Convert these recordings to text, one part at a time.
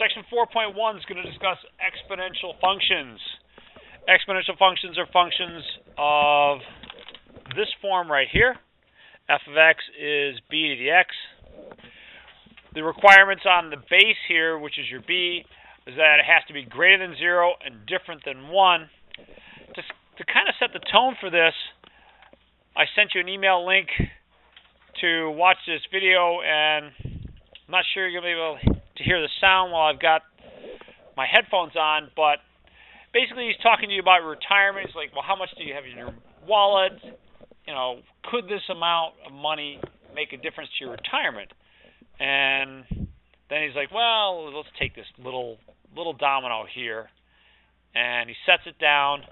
Section 4.1 is going to discuss exponential functions. Exponential functions are functions of this form right here. F of x is b to the x. The requirements on the base here, which is your b, is that it has to be greater than 0 and different than 1. To kind of set the tone for this, I sent you an email link to watch this video, and I'm not sure you're going to be able to hear the sound while I've got my headphones on, but basically he's talking to you about retirement. He's like, well, how much do you have in your wallet? You know, could this amount of money make a difference to your retirement? And then he's like, well, let's take this little domino here, and he sets it down,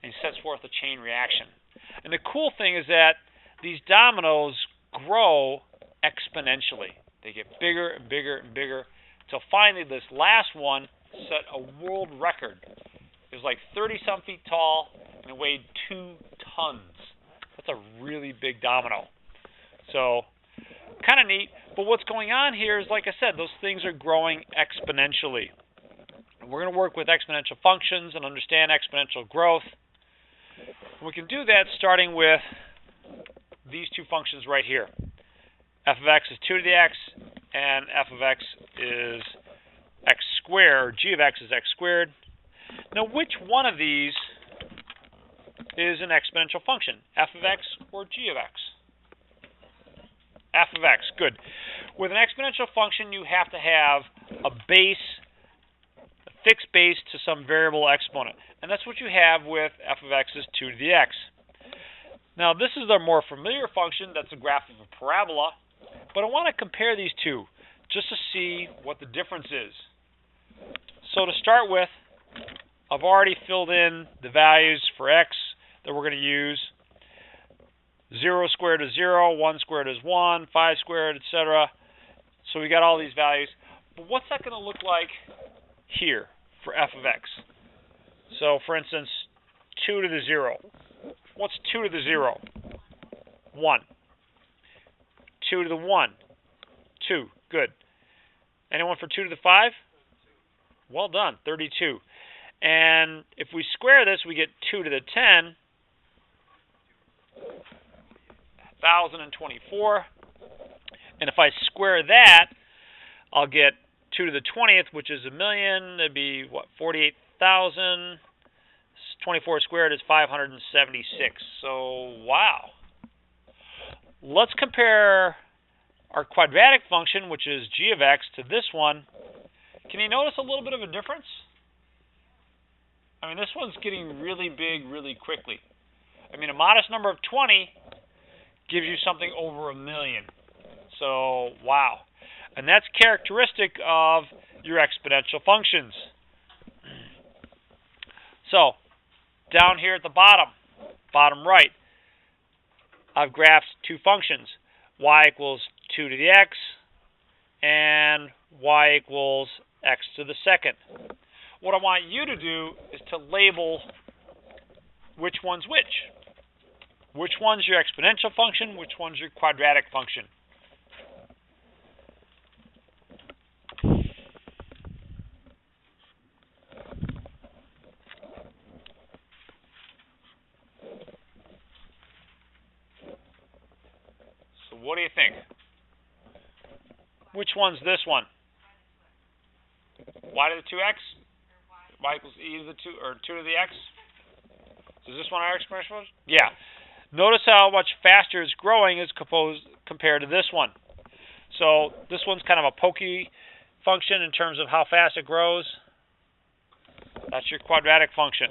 and he sets forth a chain reaction. And the cool thing is that these dominoes grow exponentially. They get bigger and bigger and bigger until finally this last one set a world record. It was like 30-some feet tall, and it weighed 2 tons. That's a really big domino. So, kind of neat. But what's going on here is, like I said, those things are growing exponentially. And we're going to work with exponential functions and understand exponential growth. And we can do that starting with these two functions right here. F of x is 2 to the x, and f of x is x squared, or g of x is x squared. Now, which one of these is an exponential function, f of x or g of x? F of x, good. With an exponential function, you have to have a base, a fixed base to some variable exponent. And that's what you have with f of x is 2 to the x. Now, this is a more familiar function. That's a graph of a parabola. But I want to compare these two just to see what the difference is. So to start with, I've already filled in the values for x that we're going to use. 0 squared is 0, 1 squared is 1, 5 squared, etc. So we got all these values. But what's that going to look like here for f of x? So, for instance, 2 to the 0. What's 2 to the 0? 1. 2 to the 1. 2. Good. Anyone for 2 to the 5? Well done. 32. And if we square this, we get 2 to the 10. 1,024. And if I square that, I'll get 2 to the 20th, which is 1,000,000. That'd be, what, 48,000. 24 squared is 576. So, wow. Let's compare our quadratic function, which is g of x, to this one. Can you notice a little bit of a difference? I mean, this one's getting really big really quickly. I mean, a modest number of 20 gives you something over 1 million. So, wow. And that's characteristic of your exponential functions. So, down here at the bottom right, I've graphed two functions. Y equals 2 to the x, and y equals x to the second. What I want you to do is to label which one's which. Which one's your exponential function, which one's your quadratic function. So what do you think? Which one's this one? Y to the 2x? Y equals e to the 2, or 2 to the x? Is this one our exponential function? Yeah. Notice how much faster it's growing as compared to this one. So this one's kind of a pokey function in terms of how fast it grows. That's your quadratic function.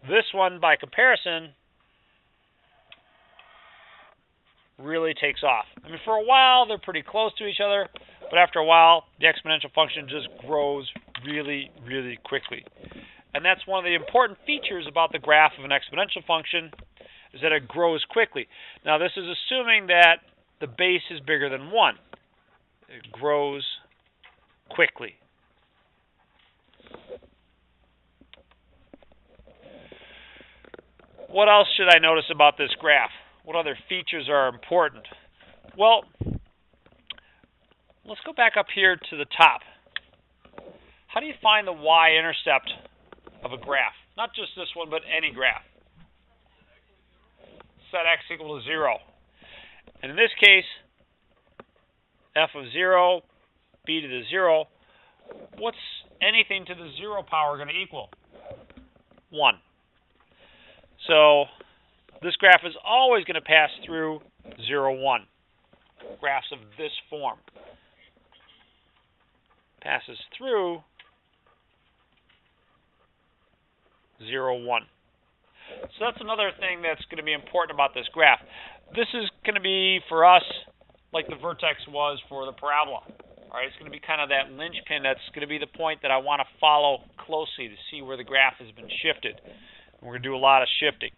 This one, by comparison, really takes off. I mean, for a while, they're pretty close to each other, but after a while, the exponential function just grows really, really quickly. And that's one of the important features about the graph of an exponential function, is that it grows quickly. Now, this is assuming that the base is bigger than 1. It grows quickly. What else should I notice about this graph? What other features are important? Well, let's go back up here to the top. how do you find the y-intercept of a graph? Not just this one, but any graph. Set x equal to 0. And in this case, f of 0, b to the 0, what's anything to the 0 power going to equal? 1. So this graph is always going to pass through 0, 1. Graphs of this form. Passes through 0, 1. So that's another thing that's going to be important about this graph. This is going to be, for us, like the vertex was for the parabola. All right, it's going to be kind of that linchpin that's going to be the point that I want to follow closely to see where the graph has been shifted. And we're going to do a lot of shifting.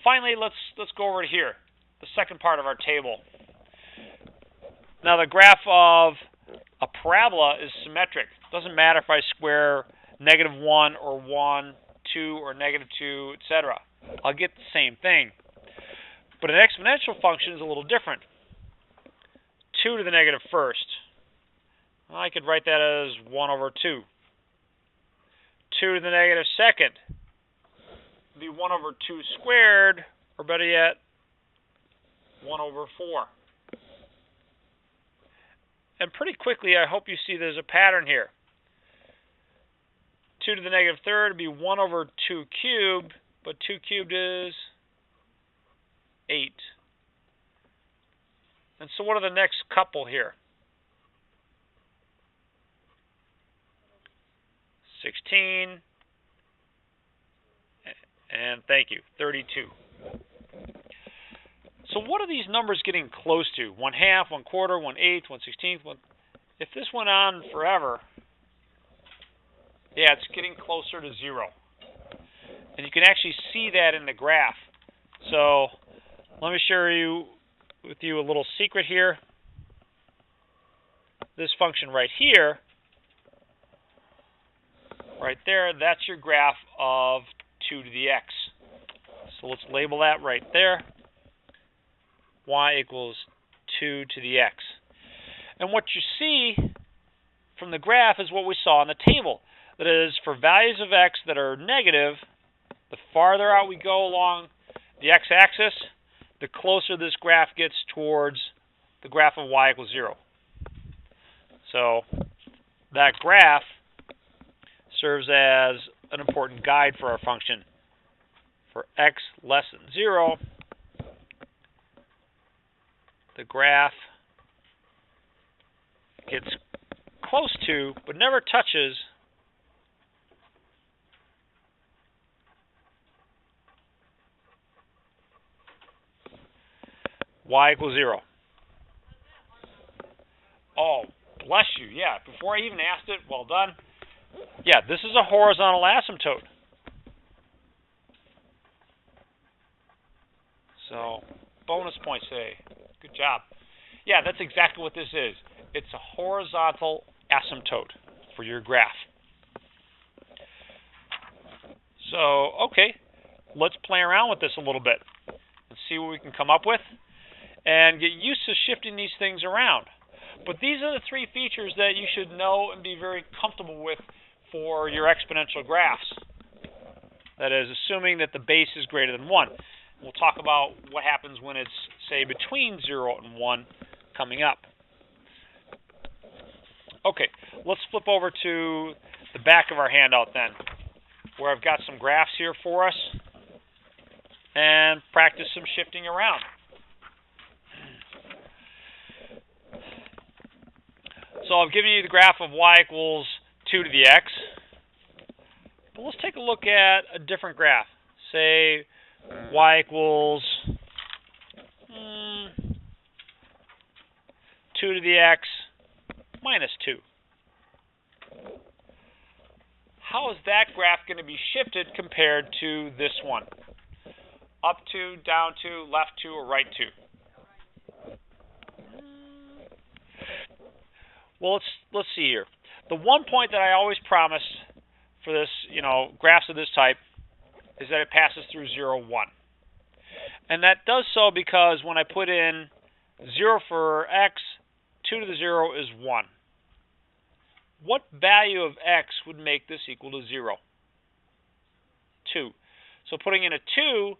Finally, let's go over to here, the second part of our table. Now, the graph of a parabola is symmetric. It doesn't matter if I square -1 or 1, 2 or -2, etc. I'll get the same thing. But an exponential function is a little different. 2 to the -1st. Well, I could write that as 1 over 2. 2 to the -2nd would be 1 over 2 squared, or better yet, 1 over 4. And pretty quickly, I hope you see there's a pattern here. 2 to the -3rd would be 1 over 2 cubed, but 2 cubed is 8. And so what are the next couple here? 16, and thank you, 32. So what are these numbers getting close to? 1/2, 1/4, 1/8, 1/16. If this went on forever, yeah, it's getting closer to 0. And you can actually see that in the graph. So let me share with you a little secret here. This function right here, right there, that's your graph of 2 to the x. So let's label that right there. Y equals 2 to the x. And what you see from the graph is what we saw in the table. That is, for values of x that are negative, the farther out we go along the x-axis, the closer this graph gets towards the graph of y equals 0. So that graph serves as an important guide for our function. For x less than 0, the graph gets close to, but never touches, y equals 0. Oh, bless you. Yeah, before I even asked it, well done. Yeah, this is a horizontal asymptote. So, bonus points today. Good job. Yeah, that's exactly what this is. It's a horizontal asymptote for your graph. So, okay, let's play around with this a little bit and see what we can come up with and get used to shifting these things around. But these are the 3 features that you should know and be very comfortable with for your exponential graphs. That is, assuming that the base is greater than 1. We'll talk about what happens when it's, say, between 0 and 1 coming up. Okay, let's flip over to the back of our handout then, where I've got some graphs here for us, and practice some shifting around. So I've given you the graph of y equals 2 to the x. But let's take a look at a different graph. Say y equals 2 to the x minus 2. How is that graph going to be shifted compared to this one? Up 2, down 2, left 2, or right 2? Well, let's see here. The one point that I always promise for this, graphs of this type, is that it passes through 0, 1. And that does so because when I put in 0 for x, 2 to the 0 is 1. what value of x would make this equal to 0? 2. So putting in a 2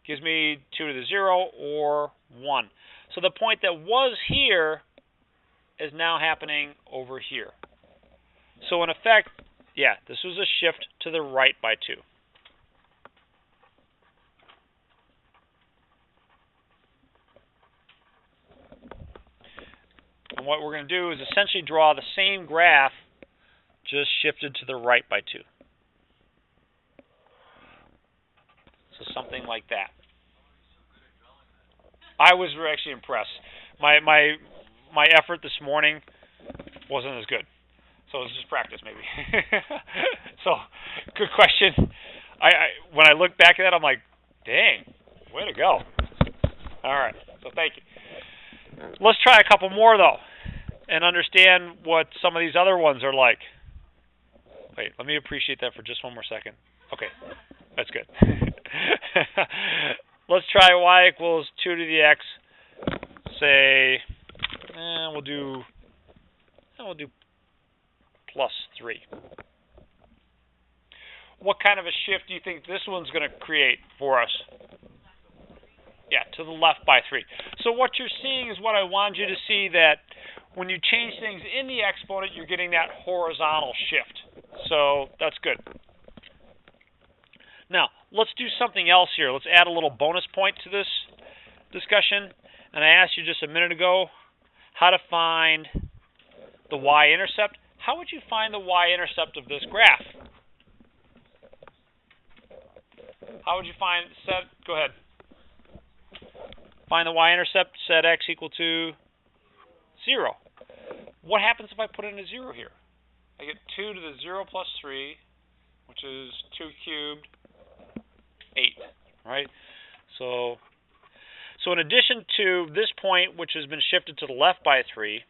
gives me 2 to the 0 or 1. So the point that was here is now happening over here. So in effect, yeah, this was a shift to the right by 2. And what we're going to do is essentially draw the same graph, just shifted to the right by 2. So something like that. I was actually impressed. My effort this morning wasn't as good. So it was just practice, maybe. So, good question. When I look back at that, I'm like, dang, way to go. All right, so thank you. Let's try a couple more, though, and understand what some of these other ones are like. Wait, let me appreciate that for just one more second. Okay, that's good. Let's try y equals 2 to the x. Say, we'll do plus 3. What kind of a shift do you think this one's going to create for us? Yeah, to the left by 3. So what you're seeing is what I wanted you to see, that when you change things in the exponent, you're getting that horizontal shift. So that's good. Now, let's do something else here. Let's add a little bonus point to this discussion. And I asked you just a minute ago how to find the y-intercept. How would you find the y-intercept of this graph? How would you go ahead. Find the y-intercept, set x equal to 0. What happens if I put in a 0 here? I get 2 to the 0 plus 3, which is 2 cubed, 8, right? So in addition to this point, which has been shifted to the left by 3,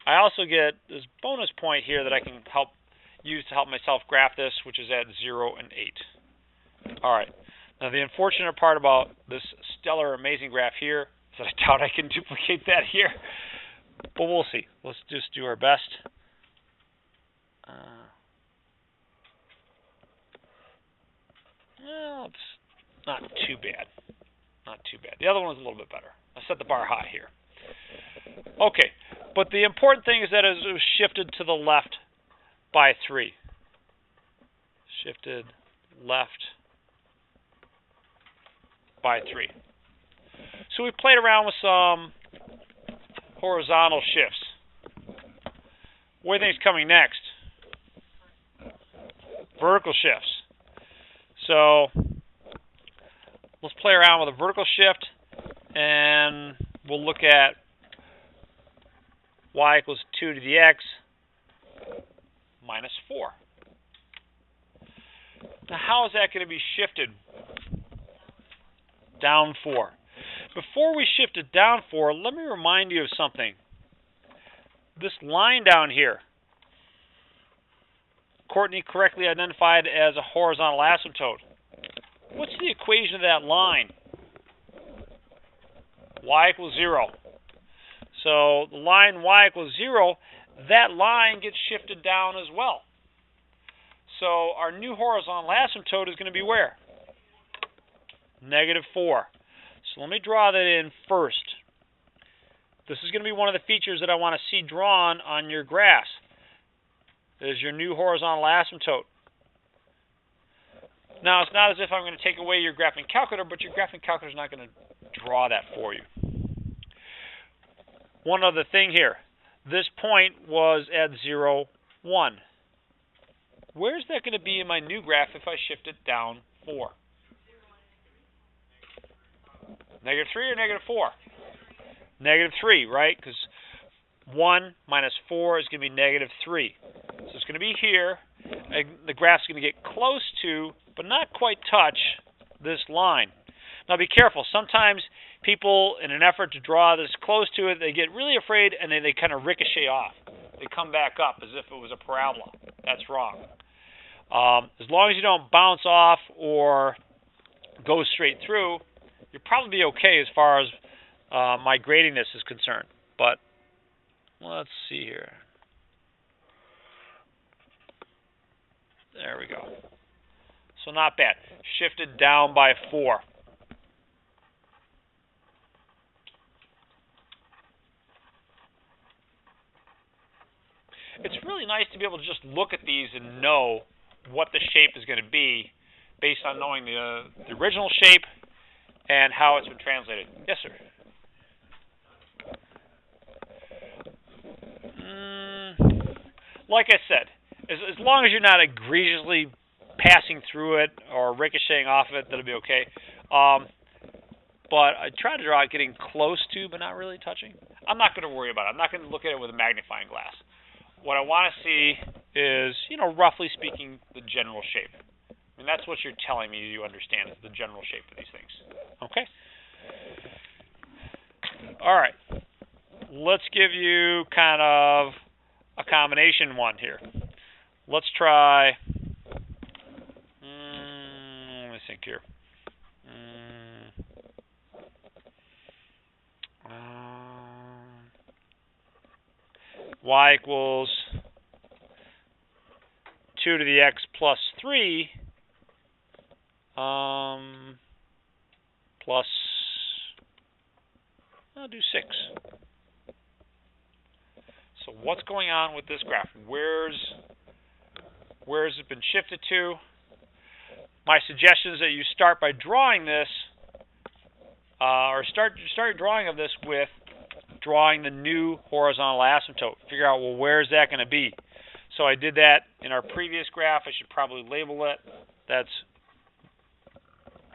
I also get this bonus point here that I can use to help myself graph this, which is at 0 and 8. All right. Now, the unfortunate part about this stellar, amazing graph here is that I doubt I can duplicate that here. But we'll see. Let's just do our best. Well, it's not too bad. Not too bad. The other one was a little bit better. I set the bar high here. Okay, but the important thing is that it was shifted to the left by 3. Shifted left by 3. So we played around with some horizontal shifts. What do you think is coming next? Vertical shifts. So let's play around with a vertical shift, and we'll look at y equals 2 to the x minus 4. Now, how is that going to be shifted? Down 4. Before we shift it down 4, let me remind you of something. This line down here, Courtney correctly identified as a horizontal asymptote. What's the equation of that line? Y equals 0. So the line y equals 0, that line gets shifted down as well. So our new horizontal asymptote is going to be where? Negative 4. So let me draw that in first. This is going to be one of the features that I want to see drawn on your graphs. There's your new horizontal asymptote. Now, it's not as if I'm going to take away your graphing calculator, but your graphing calculator is not going to draw that for you. One other thing here. This point was at 0, 1. Where's that going to be in my new graph if I shift it down 4? Negative 3 or negative 4? Negative 3, right? Because 1 minus 4 is going to be negative 3. So it's going to be here. The graph's going to get close to, but not quite touch, this line. Now be careful. Sometimes people, in an effort to draw this close to it, they get really afraid and they kind of ricochet off. They come back up as if it was a parabola. That's wrong. As long as you don't bounce off or go straight through, you'll probably be okay as far as my grading this is concerned. But let's see here. There we go. So not bad. Shifted down by 4. It's really nice to be able to just look at these and know what the shape is going to be based on knowing the original shape and how it's been translated. Yes, sir? Like I said, as long as you're not egregiously passing through it or ricocheting off of it, that'll be okay. But I try to draw it getting close to, but not really touching. I'm not going to worry about it. I'm not going to look at it with a magnifying glass. What I want to see is, roughly speaking, the general shape. I mean, that's what you're telling me you understand is the general shape of these things. Okay? All right. Let's give you kind of a combination one here. Let's try, let me think here. Y equals 2 to the x plus 3 plus, I'll do 6. So what's going on with this graph? Where's it been shifted to? My suggestion is that you start by drawing this, or start drawing of this with drawing the new horizontal asymptote. Figure out, well, where's that going to be? So I did that in our previous graph. I should probably label it. That's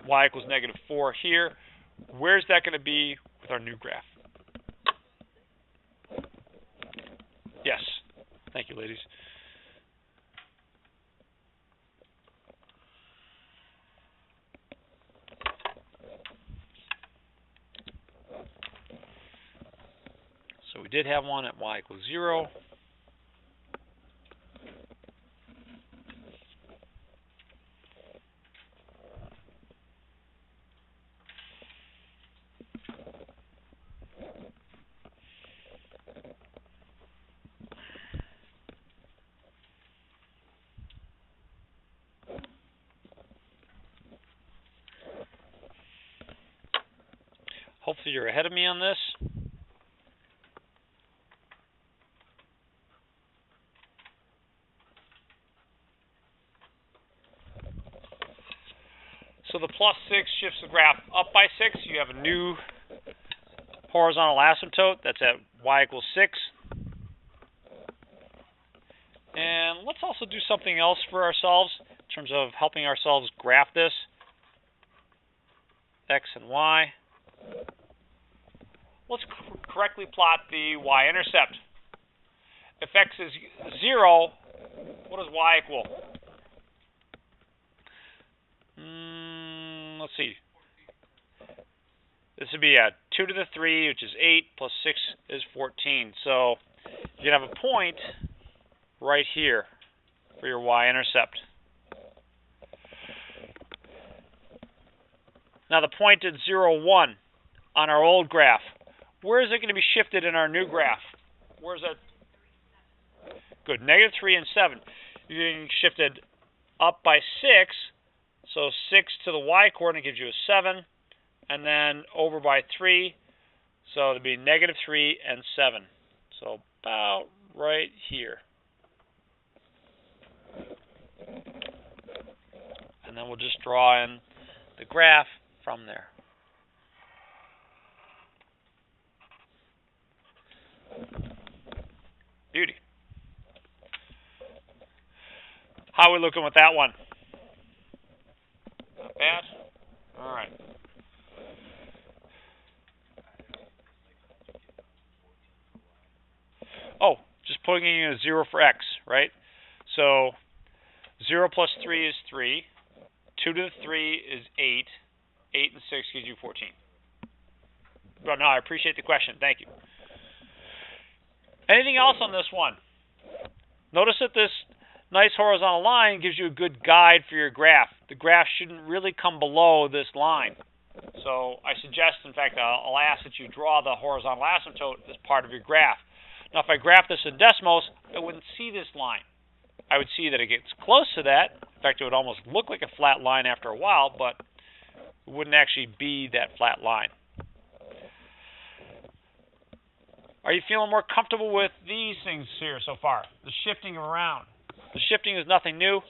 y equals -4 here. Where's that going to be with our new graph? Yes. Thank you, ladies. So we did have one at y equals 0. Hopefully you're ahead of me on this. So the plus 6 shifts the graph up by 6. You have a new horizontal asymptote. That's at y equals 6. And let's also do something else for ourselves in terms of helping ourselves graph this. X and y. Let's correctly plot the y-intercept. If x is 0, what does y equal? Let's see. This would be 2 to the 3, which is 8, plus 6 is 14. So you have a point right here for your y-intercept. Now the point is 0, 1 on our old graph. Where is it going to be shifted in our new graph? Where's that? Good. -3 and 7. You're getting shifted up by 6. So 6 to the y-coordinate gives you a 7. And then over by 3. So it'd be -3 and 7. So about right here. And then we'll just draw in the graph from there. Beauty. How are we looking with that one? Not bad? All right. Oh, just plugging in a 0 for x, right? So 0 plus 3 is 3. 2 to the 3 is 8. 8 and 6 gives you 14. But no, I appreciate the question. Thank you. Anything else on this one? Notice that this nice horizontal line gives you a good guide for your graph. The graph shouldn't really come below this line. So I suggest, in fact, I'll ask that you draw the horizontal asymptote as part of your graph. Now, if I graph this in Desmos, I wouldn't see this line. I would see that it gets close to that. In fact, it would almost look like a flat line after a while, but it wouldn't actually be that flat line. Are you feeling more comfortable with these things here so far? The shifting around. The shifting is nothing new.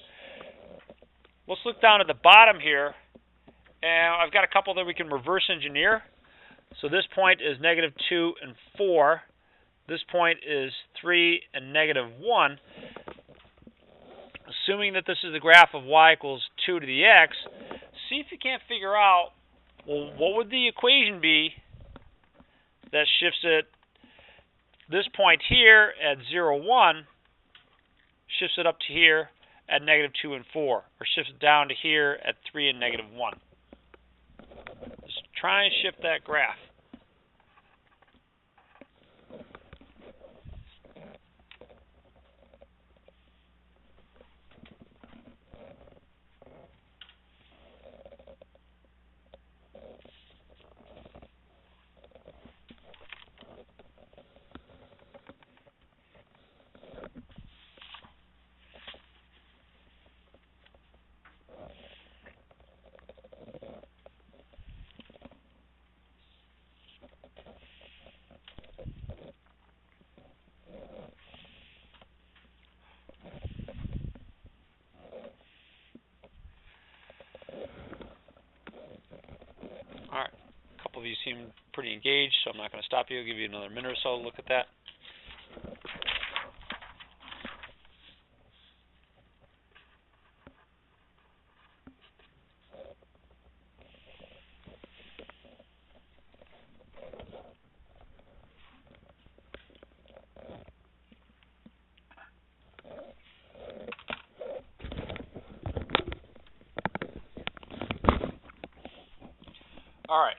Let's look down at the bottom here, and I've got a couple that we can reverse engineer. So this point is -2 and 4. This point is 3 and -1. Assuming that this is the graph of y equals 2 to the x, see if you can't figure out, well, what would the equation be that shifts it this point here at 0, 1, shifts it up to here at -2 and 4, or shifts it down to here at 3 and -1. Just try and shift that graph. All right, a couple of you seem pretty engaged, so I'm not going to stop you. I'll give you another minute or so to look at that. All right,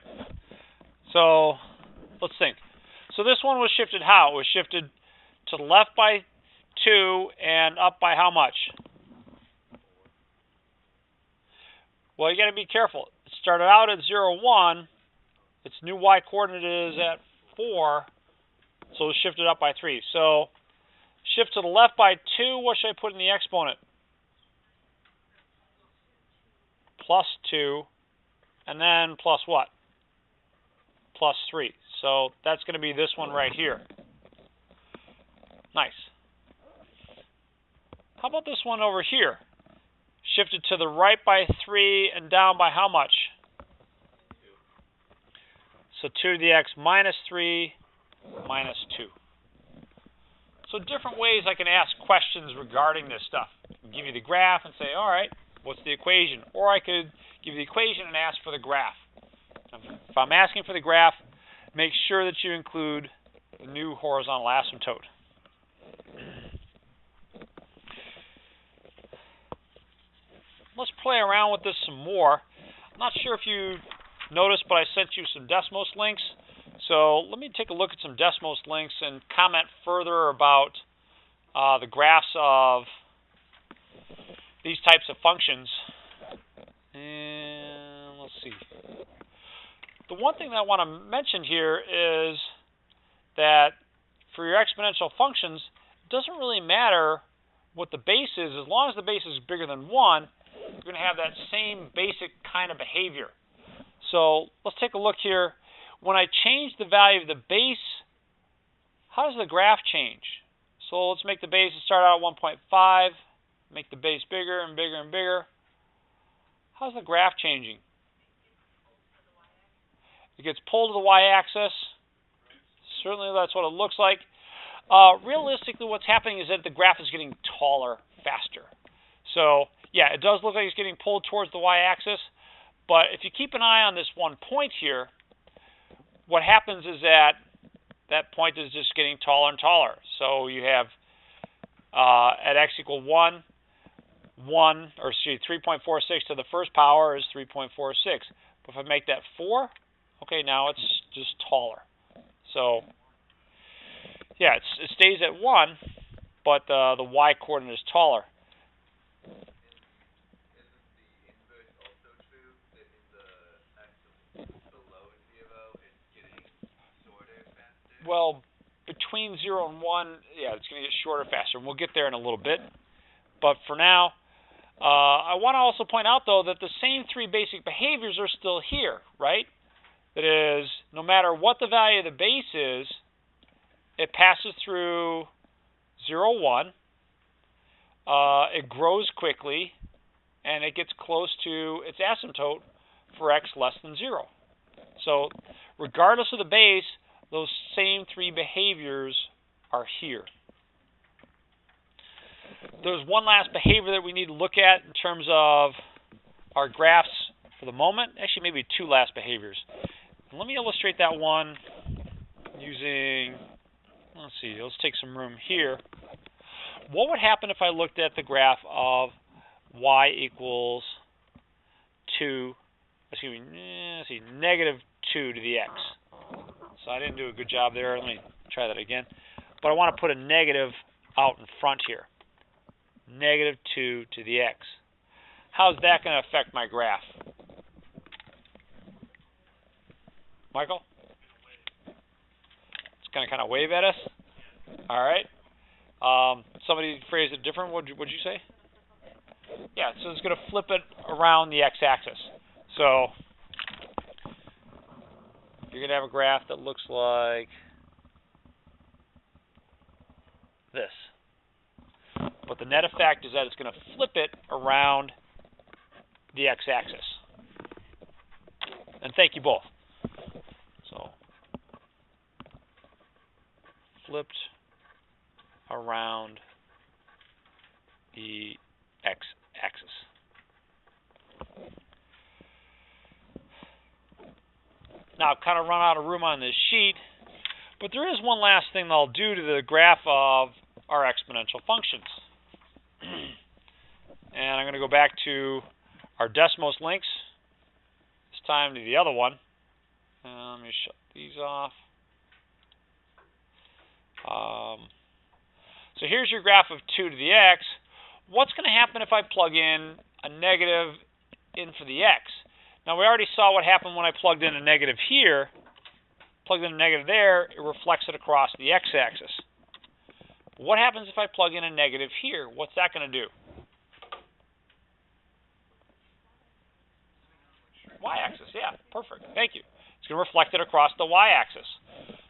so let's think. So this one was shifted how? It was shifted to the left by 2 and up by how much? Well, you got to be careful. It started out at 0, 1. Its new y coordinate is at 4, so it was shifted up by 3. So shift to the left by 2, what should I put in the exponent? +2. And then plus what? +3. So that's going to be this one right here. Nice. How about this one over here? Shifted to the right by 3 and down by how much? 2. So 2 to the x -3 -2. So different ways I can ask questions regarding this stuff. I can give you the graph and say, all right, what's the equation? Or I could give you the equation and ask for the graph. If I'm asking for the graph, make sure that you include the new horizontal asymptote. Let's play around with this some more. I'm not sure if you noticed, but I sent you some Desmos links. So let me take a look at some Desmos links and comment further about the graphs of these types of functions. And let's see. The one thing that I want to mention here is that for your exponential functions, it doesn't really matter what the base is. As long as the base is bigger than 1, you're going to have that same basic kind of behavior. So let's take a look here. When I change the value of the base, how does the graph change? So let's make the base start out at 1.5, make the base bigger and bigger and bigger. How's the graph changing? It gets pulled to the y-axis. Certainly that's what it looks like. Realistically, what's happening is that the graph is getting taller faster. So, yeah, it does look like it's getting pulled towards the y-axis. But if you keep an eye on this one point here, what happens is that that point is just getting taller and taller. So you have at x equal 1, 3.46 to the first power is 3.46. But if I make that 4, okay, now it's just taller. So, yeah, it stays at 1, but the y coordinate is taller. Well, between 0 and 1, yeah, it's going to get shorter faster. And we'll get there in a little bit. But for now, I want to also point out, though, that the same three basic behaviors are still here, right? That is, no matter what the value of the base is, it passes through 0, 1, it grows quickly, and it gets close to its asymptote for x less than 0. So regardless of the base, those same three behaviors are here. There's one last behavior that we need to look at in terms of our graphs for the moment. Actually, maybe two last behaviors. Let me illustrate that one using, let's see, let's take some room here. What would happen if I looked at the graph of y equals 2, excuse me, let's see, negative 2 to the x. So I didn't do a good job there. Let me try that again. But I want to put a negative out in front here. Negative 2 to the x. How's that going to affect my graph? Michael? It's going to kind of wave at us? All right. Somebody phrased it different. What'd you say? Yeah, so it's going to flip it around the x-axis. So you're going to have a graph that looks like this. But the net effect is that it's going to flip it around the x-axis. And thank you both. So, flipped around the x-axis. Now, I've kind of run out of room on this sheet, but there is one last thing that I'll do to the graph of our exponential functions. And I'm going to go back to our Desmos links, this time to the other one. Let me shut these off. So here's your graph of 2 to the x. What's going to happen if I plug in a negative in for the x? Now, we already saw what happened when I plugged in a negative here. Plugged in a negative there, it reflects it across the x-axis. What happens if I plug in a negative here? What's that going to do? Y-axis, yeah, perfect. Thank you. It's going to reflect it across the y-axis.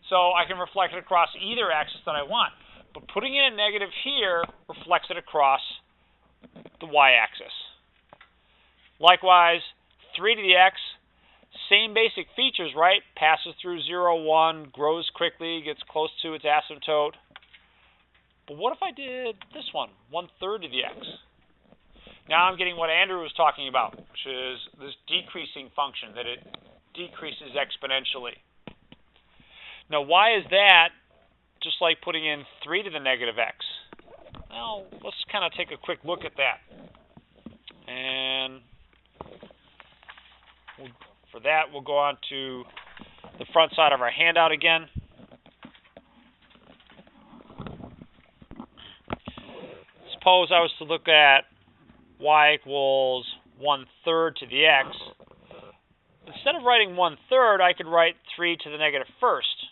So I can reflect it across either axis that I want. But putting in a negative here reflects it across the y-axis. Likewise, 3 to the x, same basic features, right? Passes through 0, 1, grows quickly, gets close to its asymptote. But what if I did this one, 1/3 to the x? Now I'm getting what Andrew was talking about, which is this decreasing function, that it decreases exponentially. Now, why is that just like putting in 3 to the negative x? Well, let's kind of take a quick look at that. And for that, we'll go on to the front side of our handout again. Suppose I was to look at y equals 1/3 to the x. Instead of writing 1/3, I could write 3 to the negative first.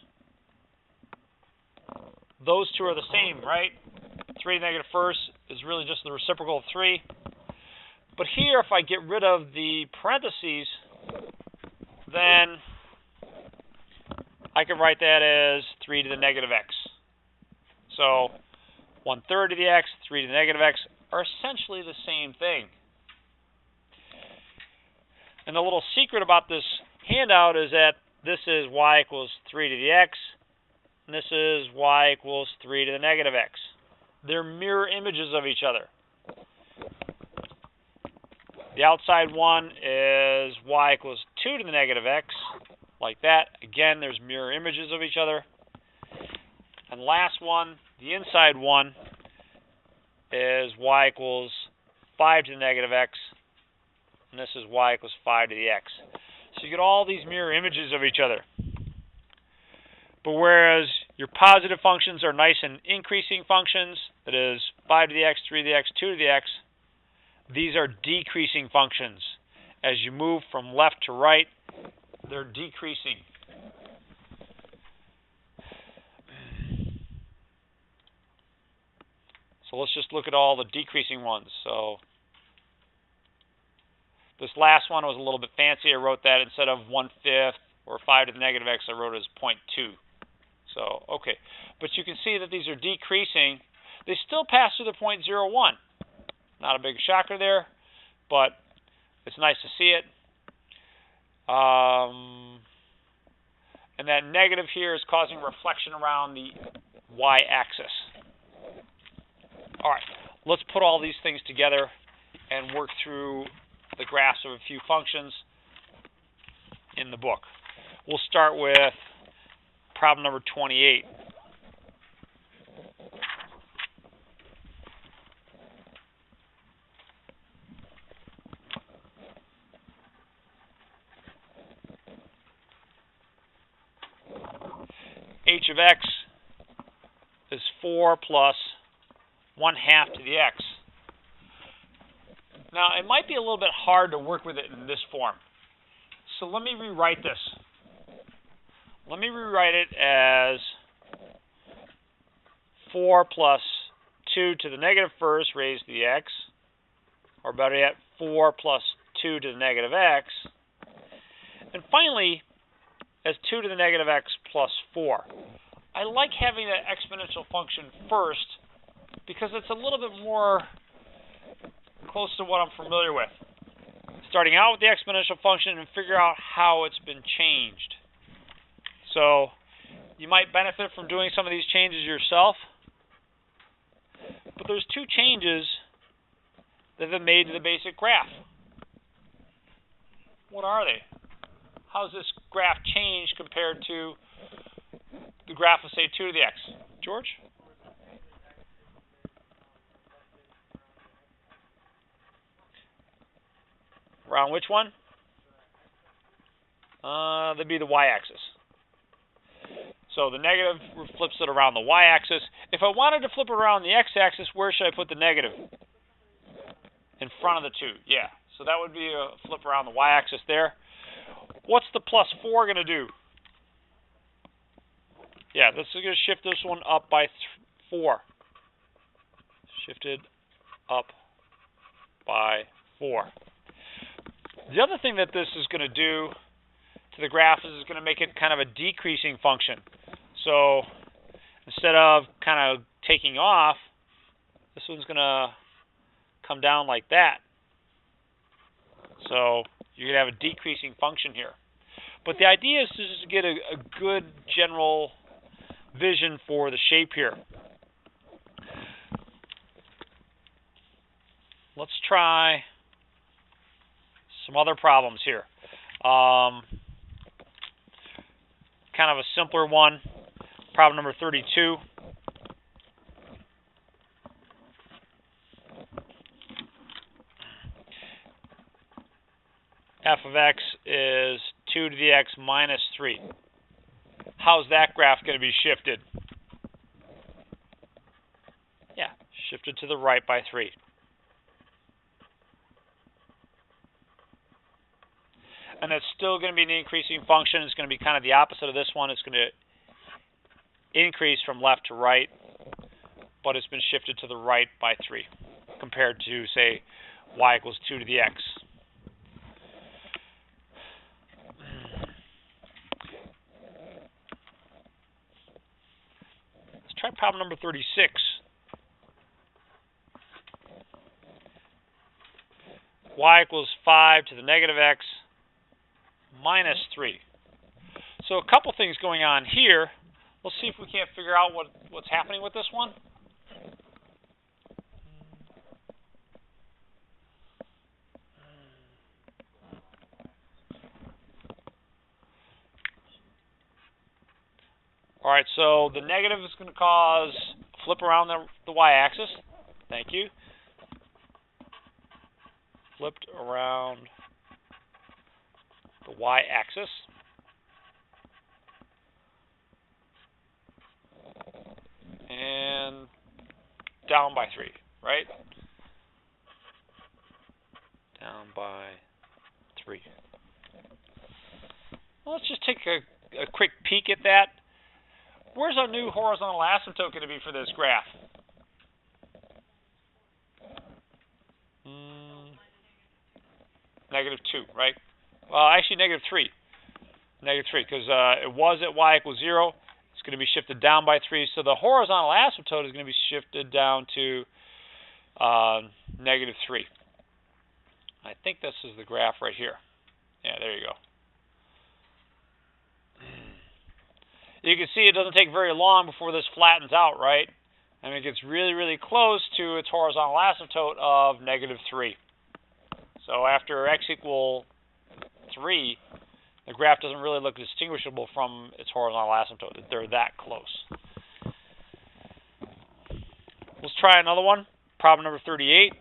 Those two are the same, right? 3 to the negative first is really just the reciprocal of 3. But here, if I get rid of the parentheses, then I can write that as 3 to the negative x. So 1/3 to the x, 3 to the negative x are essentially the same thing. And the little secret about this handout is that this is y equals 3 to the x, and this is y equals 3 to the negative x. They're mirror images of each other. The outside one is y equals 2 to the negative x, like that. Again, there's mirror images of each other. And last one, the inside one, is y equals 5 to the negative x, and this is y equals 5 to the x. So you get all these mirror images of each other. But whereas your positive functions are nice and increasing functions, that is 5 to the x, 3 to the x, 2 to the x, these are decreasing functions. As you move from left to right, they're decreasing. So So let's just look at all the decreasing ones. So this last one was a little bit fancy. I wrote that instead of 1/5 or 5 to the negative x, I wrote it as 0.2. So, okay. But you can see that these are decreasing. They still pass through the 0.01. Not a big shocker there, but it's nice to see it. And that negative here is causing reflection around the y-axis. All right, let's put all these things together and work through the graphs of a few functions in the book. We'll start with problem number 28. H of x is 4 plus 1/2 to the x. Now, it might be a little bit hard to work with it in this form. So let me rewrite this. Let me rewrite it as 4 plus 2 to the negative first raised to the x, or better yet, 4 plus 2 to the negative x, and finally, as 2 to the negative x plus 4. I like having that exponential function first because it's a little bit more close to what I'm familiar with. Starting out with the exponential function and figure out how it's been changed. So you might benefit from doing some of these changes yourself, but there's two changes that have been made to the basic graph. What are they? How's this graph change compared to the graph of, say, 2 to the x? George? Around which one? That'd be the y-axis. So the negative flips it around the y-axis. If I wanted to flip it around the x-axis, where should I put the negative? In front of the 2. Yeah. So that would be a flip around the y-axis there. What's the plus 4 going to do? Yeah, this is going to shift this one up by 4. Shifted up by 4. The other thing that this is going to do to the graph is it's going to make it kind of a decreasing function. So instead of kind of taking off, this one's going to come down like that. So you're going to have a decreasing function here. But the idea is just to get a good general vision for the shape here. Let's try some other problems here. Kind of a simpler one. Problem number 32. F of x is 2 to the x minus 3. How's that graph going to be shifted? Yeah, shifted to the right by 3. And it's still going to be an increasing function. It's going to be kind of the opposite of this one. It's going to increase from left to right, but it's been shifted to the right by 3 compared to, say, y equals 2 to the x. Let's try problem number 36. Y equals 5 to the negative x minus 3. So a couple things going on here. Let's see if we can't figure out what's happening with this one. All right, so the negative is going to cause a flip around the y-axis. Thank you. Flipped around the y-axis. And down by 3, right? Down by 3. Well, let's just take a quick peek at that. Where's our new horizontal asymptote going to be for this graph? Negative 2, right? Well, actually negative 3. Negative 3, because it was at y equals 0. It's going to be shifted down by 3. So the horizontal asymptote is going to be shifted down to negative 3. I think this is the graph right here. Yeah, there you go. You can see it doesn't take very long before this flattens out, right? And it gets really, really close to its horizontal asymptote of negative 3. So after x equals 3, the graph doesn't really look distinguishable from its horizontal asymptote. They're that close. Let's try another one. Problem number 38.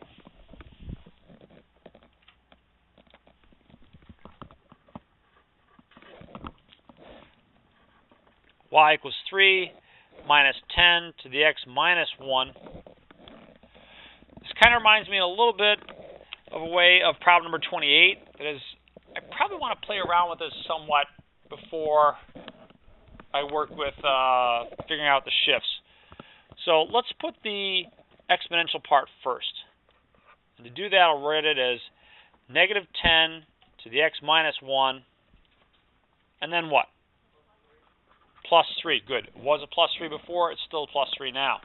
Y equals 3 minus 10 to the x minus 1. This kind of reminds me a little bit of a way of problem number 28. That is, I probably want to play around with this somewhat before I work with figuring out the shifts. So let's put the exponential part first. And to do that, I'll write it as negative 10 to the x minus 1. And then what? Plus 3. Good. It was a plus 3 before. It's still plus 3 now.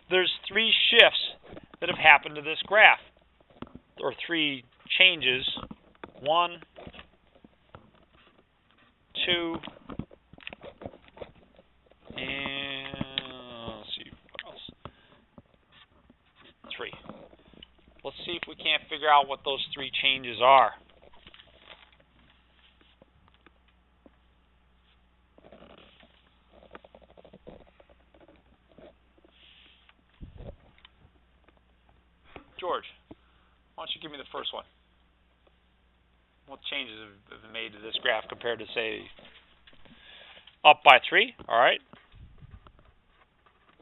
There's 3 shifts that have happened to this graph, or 3 changes. 1, 2, and let's see what else. 3. Let's see if we can't figure out what those 3 changes are. George, why don't you give me the first one? What changes have been made to this graph compared to, say, up by 3? All right.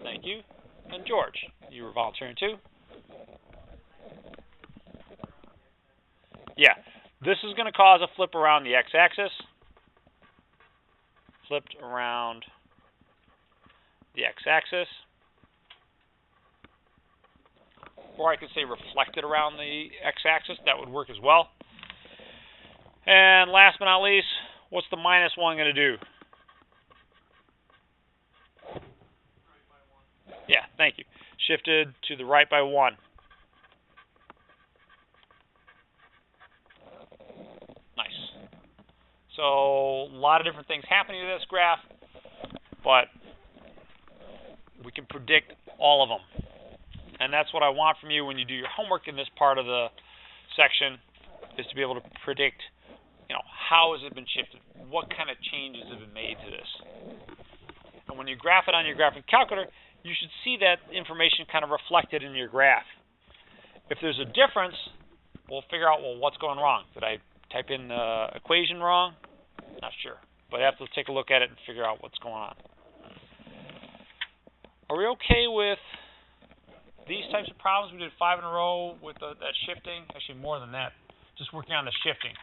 Thank you. And George, you were volunteering too? Yeah. This is going to cause a flip around the x-axis. Flipped around the x-axis. Or I could say reflected around the x-axis. That would work as well. And last but not least, what's the minus 1 going to do? Yeah, thank you. Shifted to the right by 1. Nice. So a lot of different things happening to this graph, but we can predict all of them. And that's what I want from you when you do your homework in this part of the section, is to be able to predict, how has it been shifted? What kind of changes have been made to this? And when you graph it on your graphing calculator, you should see that information kind of reflected in your graph. If there's a difference, we'll figure out, what's going wrong? Did I type in the equation wrong? Not sure. But I have to take a look at it and figure out what's going on. Are we okay with these types of problems? We did 5 in a row with that shifting. Actually, more than that. Just working on the shifting.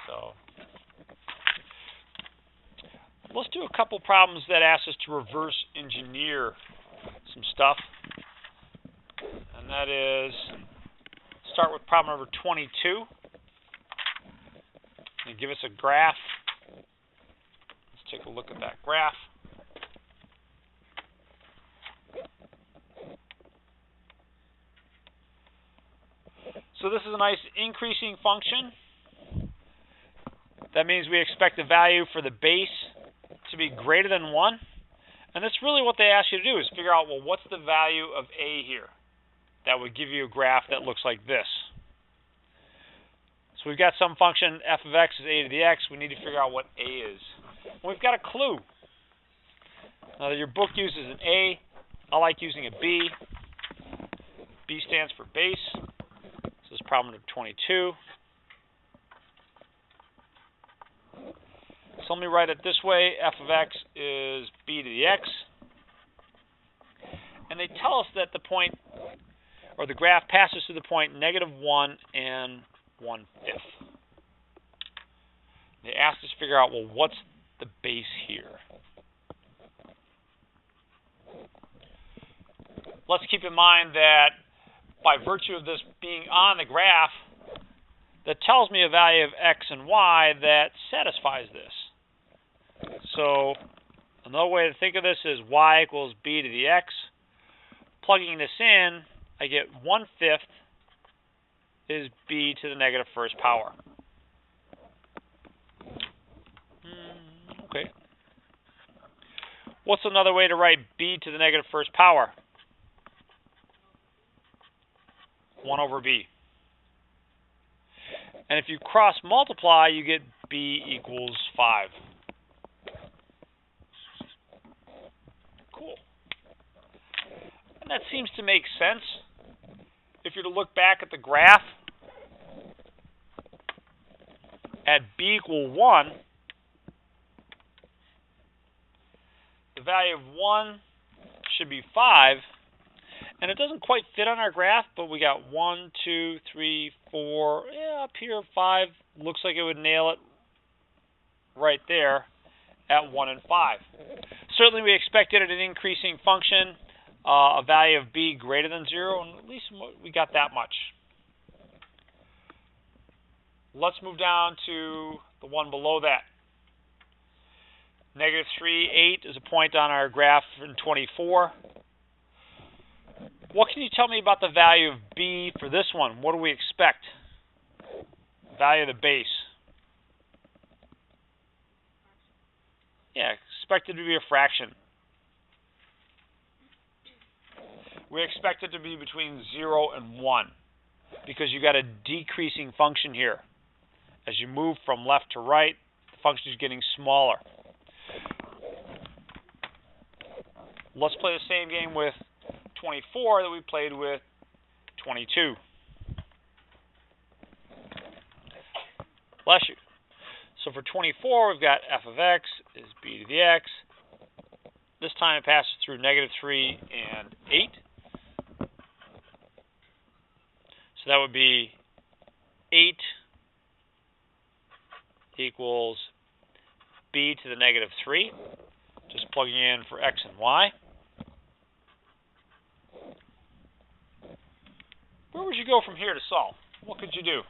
So let's do a couple problems that ask us to reverse engineer some stuff. And that is, start with problem number 22. And give us a graph. Let's take a look at that graph. So this is a nice increasing function. That means we expect the value for the base to be greater than 1. And that's really what they ask you to do, is figure out, what's the value of a here? That would give you a graph that looks like this. So we've got some function, f of x is a to the x. We need to figure out what a is. And we've got a clue. Now, your book uses an a. I like using a b. B stands for base. This is problem number 22. So let me write it this way. F of x is b to the x. And they tell us that the point, or the graph, passes through the point -1 and 1/5. They asked us to figure out, what's the base here? Let's keep in mind that by virtue of this being on the graph, that tells me a value of x and y that satisfies this. So another way to think of this is y equals b to the x. Plugging this in, I get 1/5 is b to the negative first power. Okay. What's another way to write b to the negative first power? 1 over b. And if you cross multiply, you get b equals 5. Cool. And that seems to make sense. If you're to look back at the graph, at b equal 1, the value of 1 should be 5. And it doesn't quite fit on our graph, but we got 1, 2, 3, 4, up here 5. Looks like it would nail it right there at 1 and 5. Certainly we expected an increasing function, a value of b greater than 0, and at least we got that much. Let's move down to the one below that. Negative 3, 8 is a point on our graph in 24. What can you tell me about the value of b for this one? What do we expect? Value of the base. Yeah, expect it to be a fraction. We expect it to be between 0 and 1 because you got a decreasing function here. As you move from left to right, the function is getting smaller. Let's play the same game with 24 that we played with 22. Bless you. So for 24, we've got f of x is b to the x. This time it passes through negative 3 and 8. So that would be 8 equals b to the negative 3. Just plugging in for x and y. Where would you go from here to solve? What could you do?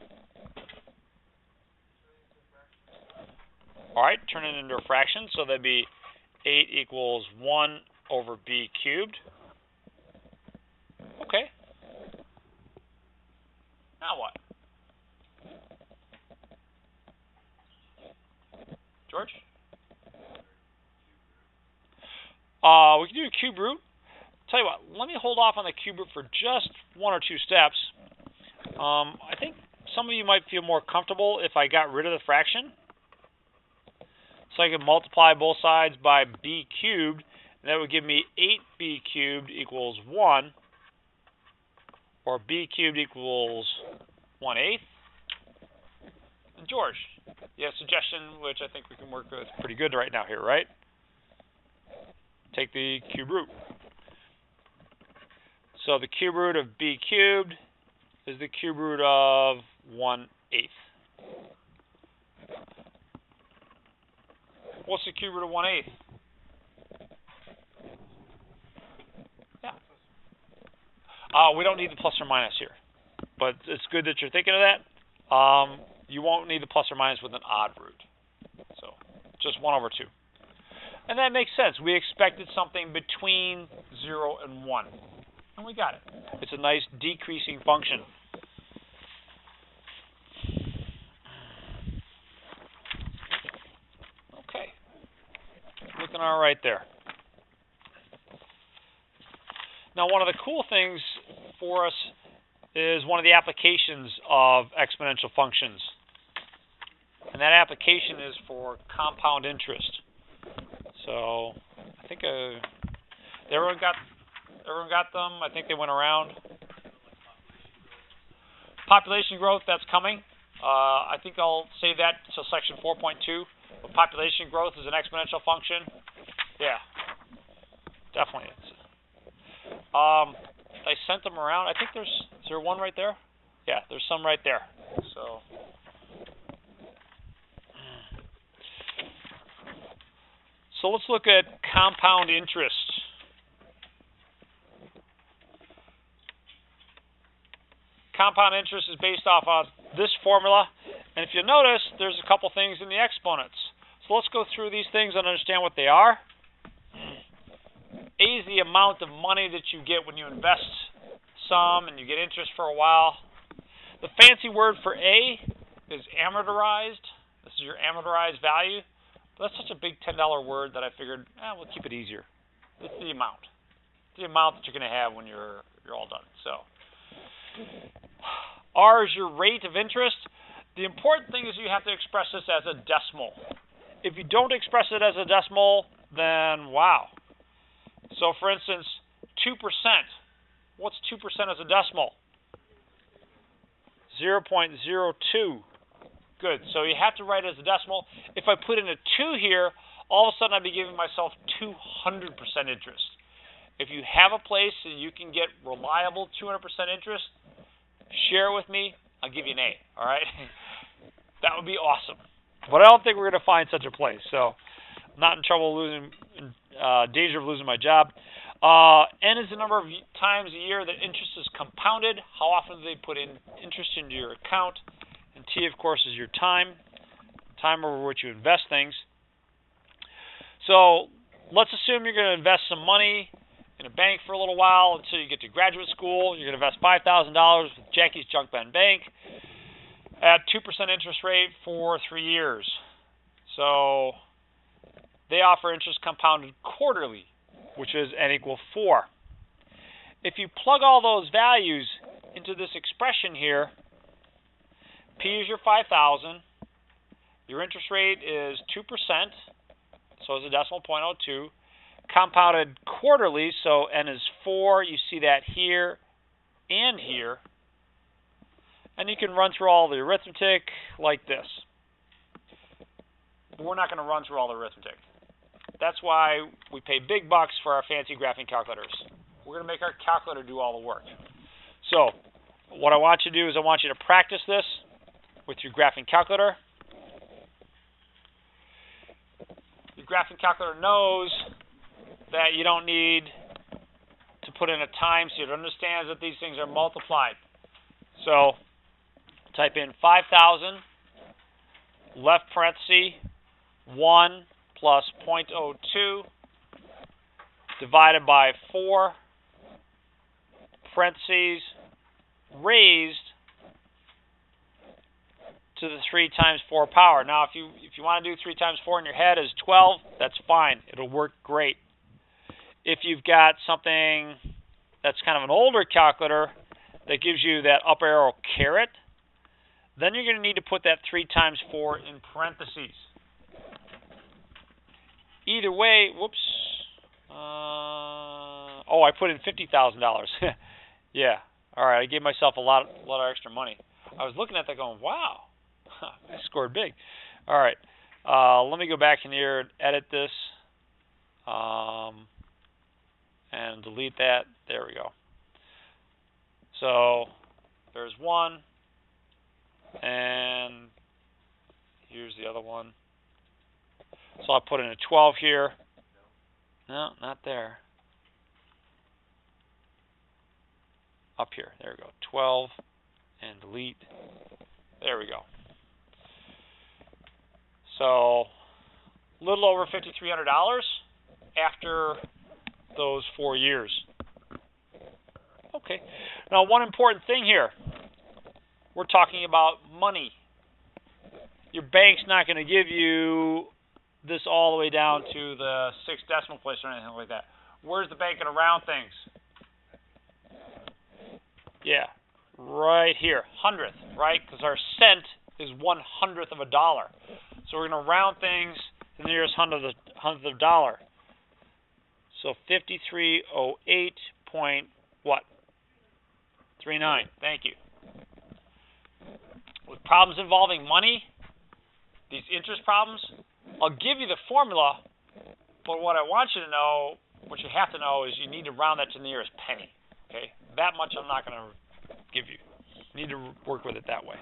All right, turn it into a fraction. So that'd be 8 equals 1 over b cubed. Okay. Now what? George? We can do a cube root. Tell you what, let me hold off on the cube root for just 1 or 2 steps. I think some of you might feel more comfortable if I got rid of the fraction. So I can multiply both sides by b cubed, and that would give me 8b cubed equals 1, or b cubed equals 1/8. And George, you have a suggestion which I think we can work with pretty good right now here, right? Take the cube root. So the cube root of b cubed is the cube root of 1/8. What's the cube root of 1/8? Yeah. We don't need the plus or minus here, but it's good that you're thinking of that. You won't need the plus or minus with an odd root. So just 1 over 2. And that makes sense. We expected something between 0 and 1. And we got it. It's a nice decreasing function. Okay. Looking all right there. Now, one of the cool things for us is one of the applications of exponential functions. And that application is for compound interest. So I think everyone got them. I think they went around. Population growth, that's coming. I think I'll save that till section 4.2. But population growth is an exponential function. Yeah, definitely. I sent them around. I think is there one right there? Yeah, there's some right there. So let's look at compound interest. Compound interest is based off of this formula. And if you notice, there's a couple things in the exponents. So let's go through these things and understand what they are. A is the amount of money that you get when you invest some and you get interest for a while. The fancy word for A is amortized. This is your amortized value. But that's such a big $10 word that I figured, we'll keep it easier. It's the amount. It's the amount that you're going to have when you're all done. So R is your rate of interest. The important thing is you have to express this as a decimal. If you don't express it as a decimal, then wow. So for instance, 2%. What's 2% as a decimal? 0.02. Good. So you have to write it as a decimal. If I put in a 2 here, all of a sudden I'd be giving myself 200% interest. If you have a place that you can get reliable 200% interest, share it with me. I'll give you an A. All right? That would be awesome. But I don't think we're going to find such a place. So I'm not in danger of losing my job. N is the number of times a year that interest is compounded. How often do they put in interest into your account? And T, of course, is your time over which you invest things. So let's assume you're going to invest some money in a bank for a little while until you get to graduate school. You're going to invest $5,000 with Jackie's Junk Band Bank at 2% interest rate for 3 years. So they offer interest compounded quarterly, which is N equal 4. If you plug all those values into this expression here, P is your 5,000. Your interest rate is 2%, so it's a decimal 0.02. Compounded quarterly, so N is 4. You see that here and here. And you can run through all the arithmetic like this. But we're not going to run through all the arithmetic. That's why we pay big bucks for our fancy graphing calculators. We're going to make our calculator do all the work. So what I want you to do is I want you to practice this with your graphing calculator. Your graphing calculator knows that you don't need to put in a times here. It understands that these things are multiplied. So type in 5,000, left parenthesis, 1 plus 0.02 divided by 4, parentheses, raised to the 3 times 4 power. Now, if you want to do 3 times 4 in your head as 12, that's fine. It'll work great. If you've got something that's kind of an older calculator that gives you that up arrow caret, then you're going to need to put that 3 times 4 in parentheses. Either way, whoops. I put in $50,000. Yeah. All right. I gave myself a lot of extra money. I was looking at that going, wow, I scored big. All right. Let me go back in here and edit this and delete that. There we go. So there's one, and here's the other one. So I'll put in a 12 here. No, not there. Up here. There we go. 12 and delete. There we go. So a little over $5,300 after those 4 years. Okay. Now, one important thing here. We're talking about money. Your bank's not going to give you this all the way down to the 6th decimal place or anything like that. Where's the bank going to round things? Yeah, right here, 100th, right? Because our cent is 1/100th of a dollar. So we're going to round things to the nearest hundredth of a dollar. So 5308 point what? 39. Thank you. With problems involving money, these interest problems, I'll give you the formula, but what I want you to know, what you have to know, is you need to round that to the nearest penny. Okay? That much I'm not going to give you. You need to work with it that way.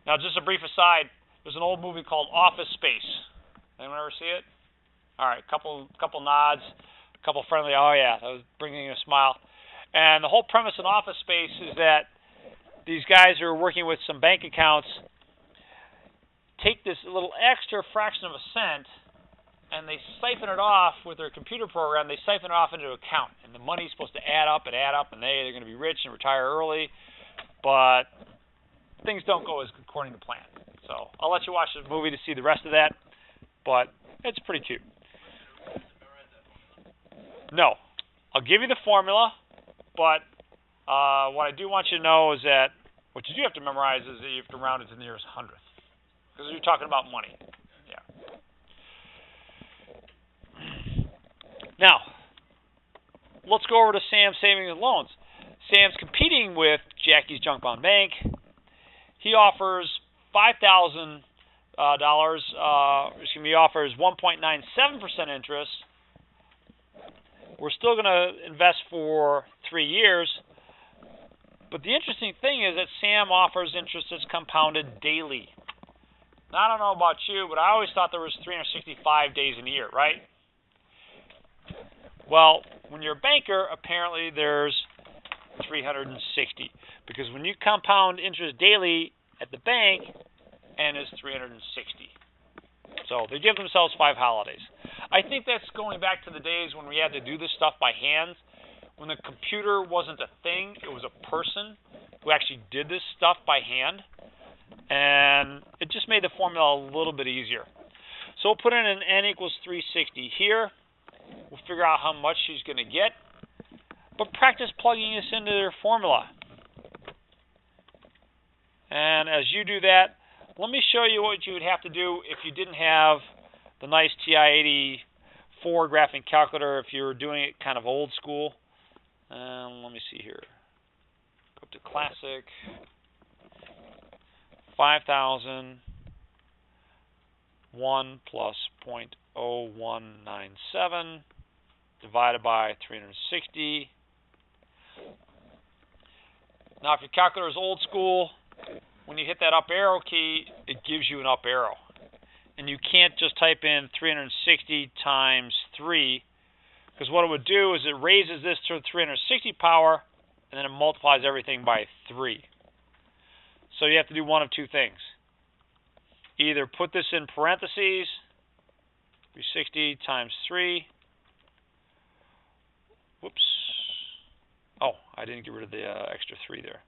Now, just a brief aside, there's an old movie called Office Space. Anyone ever see it? All right, couple nods, a couple friendly, oh yeah, that was bringing a smile. And the whole premise in Office Space is that these guys who are working with some bank accounts take this little extra fraction of a cent and they siphon it off with their computer program. They siphon it off into an account, and the money's supposed to add up, and they're going to be rich and retire early, but things don't go as according to plan. So I'll let you watch the movie to see the rest of that, but it's pretty cute. No, I'll give you the formula, but what I do want you to know is that what you do have to memorize is that you have to round it to the nearest hundredth, because you're talking about money. Yeah. Now, let's go over to Sam's Savings and Loans. Sam's competing with Jackie's Junk Bond Bank. He offers $5,000. He offers 1.97% interest. We're still going to invest for 3 years. But the interesting thing is that Sam offers interest that's compounded daily. Now, I don't know about you, but I always thought there was 365 days in a year, right? Well, when you're a banker, apparently there's 360, because when you compound interest daily at the bank, and it's 360. So they give themselves 5 holidays. I think that's going back to the days when we had to do this stuff by hand. When the computer wasn't a thing, it was a person who actually did this stuff by hand, and it just made the formula a little bit easier. So we'll put in an n equals 360 here. We'll figure out how much she's going to get, but practice plugging this into their formula. And as you do that, let me show you what you would have to do if you didn't have the nice TI-84 graphing calculator, if you were doing it kind of old school. Let me see here. Go up to Classic. 5,000. 1 plus 0.0197 divided by 360. Now, if your calculator is old school, when you hit that up arrow key, it gives you an up arrow. And you can't just type in 360 times 3, because what it would do is it raises this to 360 power, and then it multiplies everything by 3. So you have to do one of two things. Either put this in parentheses, 360 times 3. Whoops. Oh, I didn't get rid of the extra 3 there.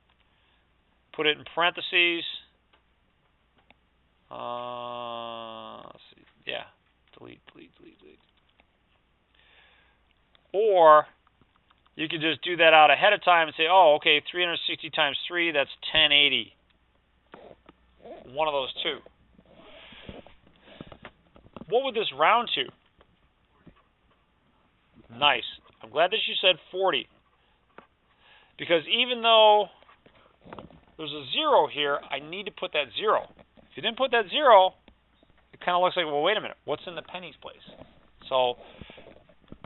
Put it in parentheses. Let's see. Yeah. Delete. Or you can just do that out ahead of time and say, oh, okay, 360 times 3, that's 1080. One of those two. What would this round to? Nice. I'm glad that you said 40. Because even though there's a 0 here, I need to put that 0. If you didn't put that 0, it kind of looks like, well, wait a minute, what's in the pennies place? So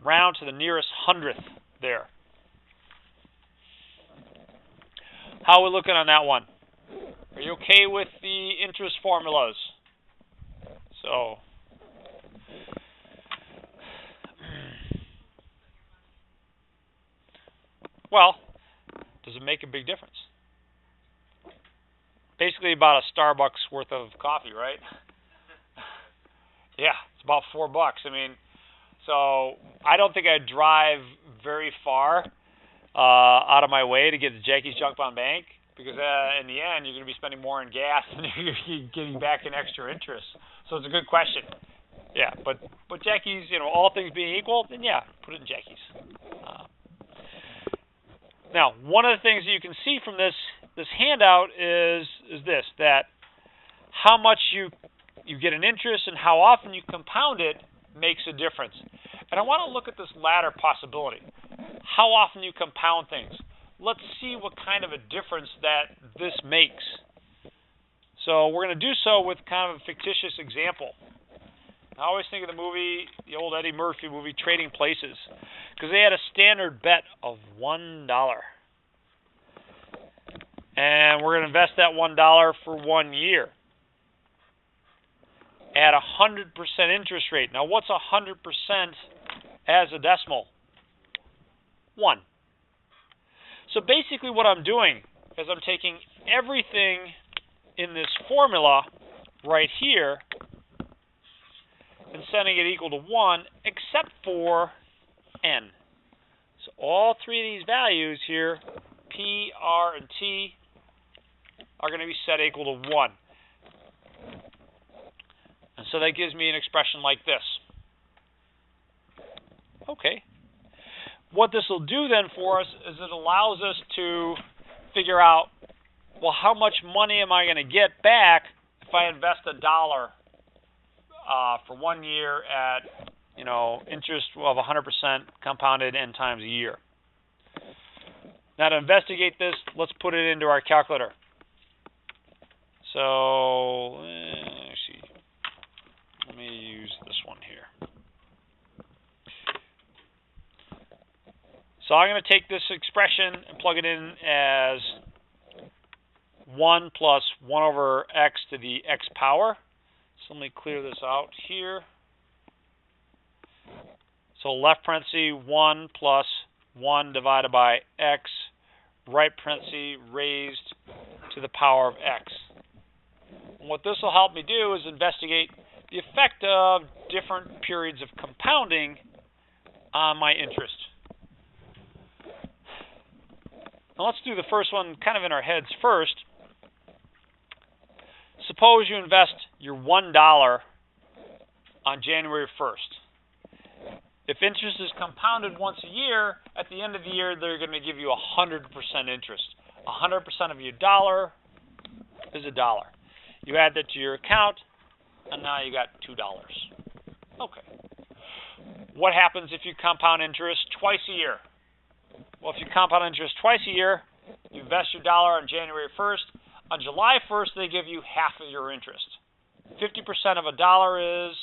round to the nearest hundredth there. How are we looking on that one? Are you okay with the interest formulas? So, well, does it make a big difference? Basically about a Starbucks worth of coffee, right? Yeah, it's about $4. I mean, so I don't think I'd drive very far out of my way to get to Jackie's Junk Bond Bank, because in the end, you're going to be spending more in gas than you're getting back in extra interest. So it's a good question. Yeah, but Jackie's, all things being equal, then yeah, put it in Jackie's. Now, one of the things that you can see from this handout is this, that how much you get an interest and how often you compound it makes a difference. And I want to look at this latter possibility. How often you compound things. Let's see what kind of a difference that this makes. So we're going to do so with kind of a fictitious example. I always think of the old Eddie Murphy movie, Trading Places, because they had a standard bet of $1. And we're going to invest that $1 for 1 year at 100% interest rate. Now, what's 100% as a decimal? 1. So basically what I'm doing is I'm taking everything in this formula right here and setting it equal to 1 except for n. So all three of these values here, P, R, and T, are going to be set equal to 1. And so that gives me an expression like this. Okay. What this will do then for us is it allows us to figure out, well, how much money am I going to get back if I invest $1 for 1 year at, interest of 100% compounded n times a year. Now to investigate this, let's put it into our calculator. So, let's see. Let me use this one here. So I'm going to take this expression and plug it in as 1 plus 1 over x to the x power. So let me clear this out here. So left parenthesis 1 plus 1 divided by x, right parenthesis raised to the power of x. And what this will help me do is investigate the effect of different periods of compounding on my interest. Now let's do the first one kind of in our heads first. Suppose you invest your $1 on January 1st. If interest is compounded once a year, at the end of the year, they're going to give you 100% interest. 100% of your dollar is $1. You add that to your account, and now you got $2. Okay. What happens if you compound interest twice a year? Well, if you compound interest twice a year, you invest your dollar on January 1st. On July 1st, they give you half of your interest. 50% of $1 is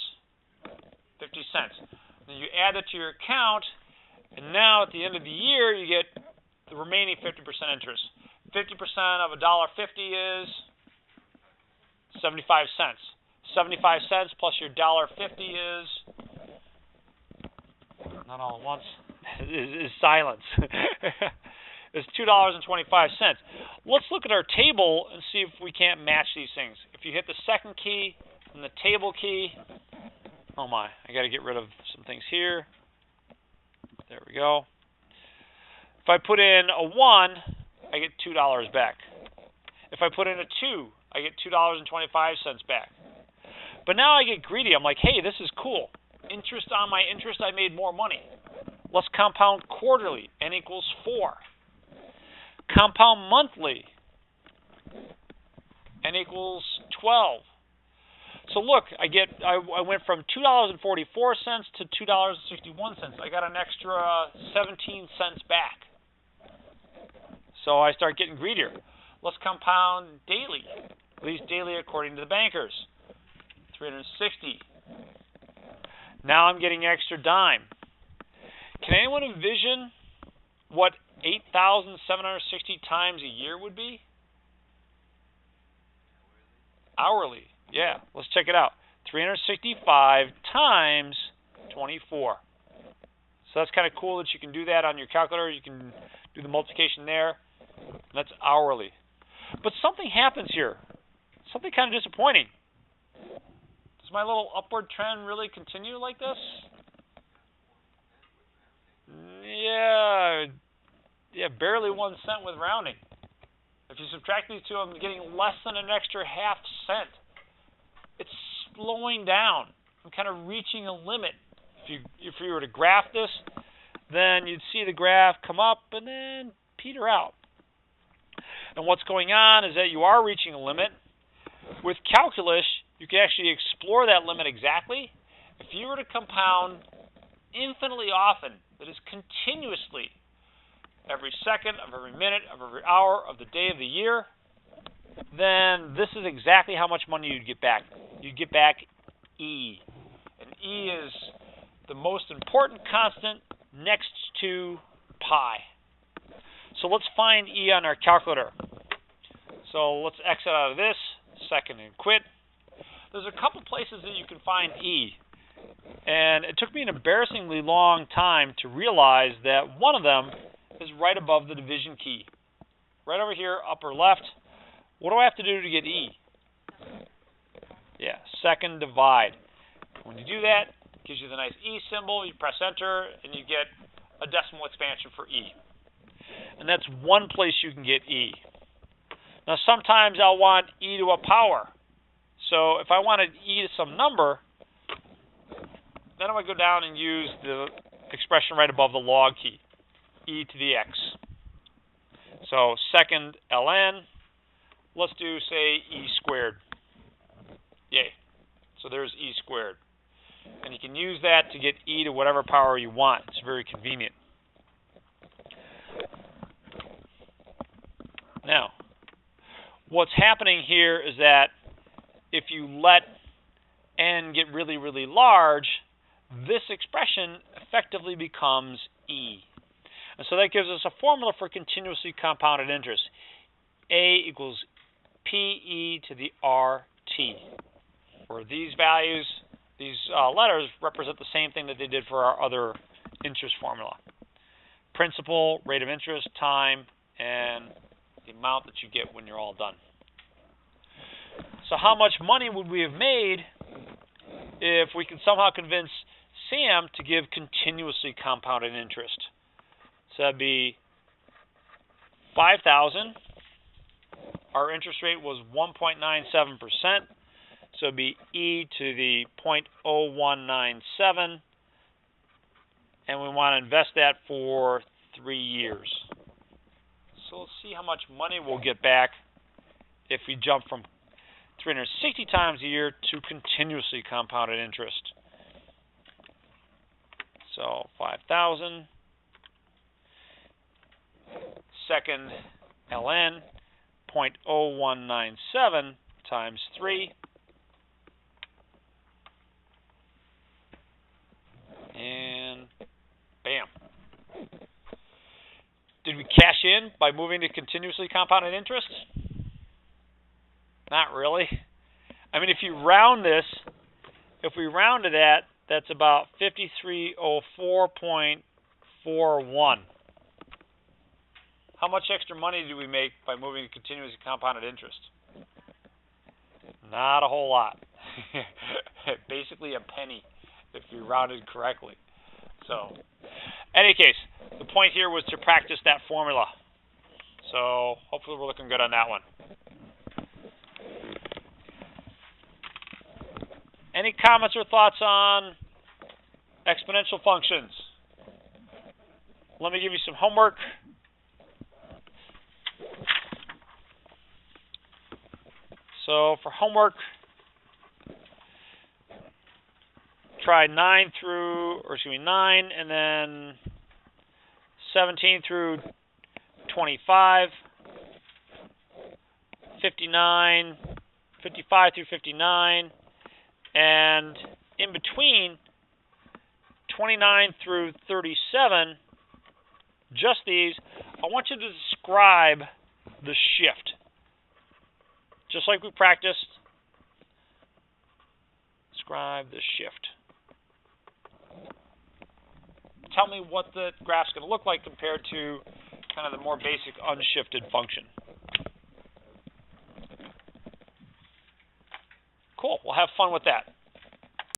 50 cents. Then you add it to your account, and now at the end of the year, you get the remaining 50% interest. 50% of $1.50 is 75 cents. 75 cents plus your $1.50 is, not all at once, is silence. It's $2.25. Let's look at our table and see if we can't match these things. If you hit the second key and the table key, oh my, I got to get rid of some things here. There we go. If I put in a 1, I get $2 back. If I put in a 2, I get $2.25 back. But now I get greedy. I'm like, hey, this is cool. Interest on my interest, I made more money. Let's compound quarterly. N equals 4. Compound monthly. N equals 12. So look, I went from $2.44 to $2.61. I got an extra 17 cents back. So I start getting greedier. Let's compound daily, at least daily according to the bankers. 360. Now I'm getting extra dime. Can anyone envision what 8,760 times a year would be? Hourly. Yeah, let's check it out. 365 times 24. So that's kind of cool that you can do that on your calculator. You can do the multiplication there. That's hourly. But something happens here. Something kind of disappointing. Does my little upward trend really continue like this? Yeah, barely 1 cent with rounding. If you subtract these two, I'm getting less than an extra half cent. It's slowing down. I'm kind of reaching a limit. If you were to graph this, then you'd see the graph come up and then peter out. And what's going on is that you are reaching a limit. With calculus, you can actually explore that limit exactly. If you were to compound infinitely often, that is continuously, every second of every minute of every hour of the day of the year, then this is exactly how much money you'd get back. You'd get back E. And E is the most important constant next to pi. So let's find E on our calculator. So let's exit out of this, second and quit. There's a couple places that you can find E. And it took me an embarrassingly long time to realize that one of them is right above the division key. right over here, upper left. What do I have to do to get e? Yeah, second divide. When you do that, it gives you the nice e symbol. You press enter, and you get a decimal expansion for e. And that's one place you can get e. Now, sometimes I'll want e to a power. So if I wanted e to some number, then I'm going to go down and use the expression right above the log key, e to the x. So second ln, let's do, say, e squared. Yay. So there's e squared. And you can use that to get e to whatever power you want. It's very convenient. Now, what's happening here is that if you let n get really, really large, this expression effectively becomes e. And so that gives us a formula for continuously compounded interest. A equals PE to the RT, where these values, these letters, represent the same thing that they did for our other interest formula. Principal, rate of interest, time, and the amount that you get when you're all done. So how much money would we have made if we could somehow convince Sam to give continuously compounded interest? So that'd be 5,000. Our interest rate was 1.97%. So it'd be e to the 0.0197. And we want to invest that for 3 years. So let's see how much money we'll get back if we jump from 360 times a year to continuously compounded interest. So 5,000. Second ln, 0.0197 times 3. And bam. Did we cash in by moving to continuously compounded interest? Not really. I mean, if you round this, if we round to that, that's about 5304.41. How much extra money do we make by moving to continuously compounded interest? Not a whole lot. Basically a penny if you rounded correctly. So, in any case, the point here was to practice that formula. So, hopefully we're looking good on that one. Any comments or thoughts on exponential functions? Let me give you some homework. So for homework, try 9 and then 17 through 25, 55 through 59, and in between 29 through 37, just these, I want you to describe the shift. Just like we practiced, describe the shift. Tell me what the graph's going to look like compared to kind of the more basic unshifted function. Cool. We'll have fun with that.